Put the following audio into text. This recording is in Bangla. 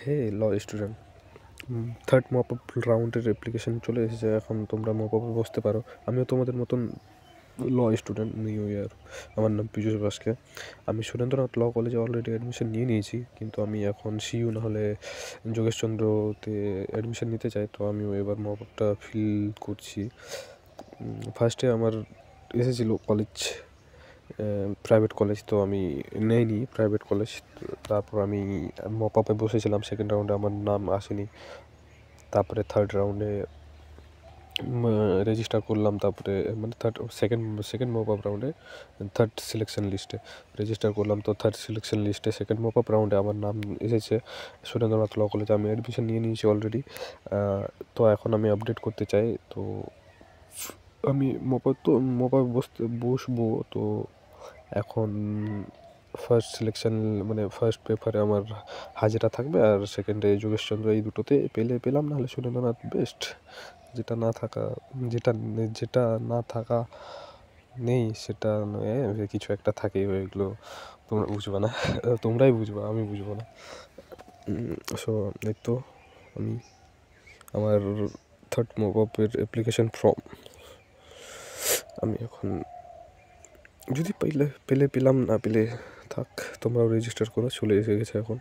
হে ল স্টুডেন্ট, থার্ড মপ আপ রাউন্ডের অ্যাপ্লিকেশন চলে এসেছে। এখন তোমরা মপ আপে বসতে পারো। আমিও তোমাদের মতন ল স্টুডেন্ট, নিউ ইয়ার। আমার নাম পীযূষ বাস্কে। আমি সুরেন্দ্রনাথ ল কলেজে অলরেডি অ্যাডমিশন নিয়ে নিয়েছি, কিন্তু আমি এখন সিইউ না হলে যোগেশচন্দ্রতে অ্যাডমিশন নিতে চাই। তো আমিও এবার মপ আপটা ফিল করছি। ফার্স্টে আমার এসেছিলো কলেজ, প্রাইভেট কলেজ, তো আমি নেইনি প্রাইভেট কলেজ। তারপর আমি মপ আপে বসেছিলাম, সেকেন্ড রাউন্ডে আমার নাম আসেনি। তারপরে থার্ড রাউন্ডে রেজিস্টার করলাম, তারপরে মানে সেকেন্ড মপ আপ রাউন্ডে থার্ড সিলেকশন লিস্টে রেজিস্টার করলাম। তো থার্ড সিলেকশন লিস্টে সেকেন্ড মপ আপ রাউন্ডে আমার নাম এসেছে সুরেন্দ্রনাথ ল কলেজে। আমি অ্যাডমিশন নিয়ে নিয়েছি অলরেডি। তো এখন আমি আপডেট করতে চাই। তো আমি মপ আপে বসবো। তো এখন ফার্স্ট সিলেকশন মানে ফার্স্ট পেপারে আমার হাজিরা থাকবে, আর সেকেন্ডে যোগেশচন্দ্র। এই দুটোতে পেলাম, নাহলে সুরেন্দ্রনাথ বেস্ট। যেটা না থাকা যেটা না থাকা নেই সেটা নয়, কিছু একটা থাকে, ওইগুলো তোমরা বুঝবে না। তোমরাই বুঝবা, আমি বুঝবো না। সো এই তো আমি আমার থার্ড মপ আপের অ্যাপ্লিকেশন ফর্ম আমি এখন যদি পেলে পেলাম, না পেলে থাক, তোমরাও রেজিস্টার করো, চলে এসে গেছে এখন।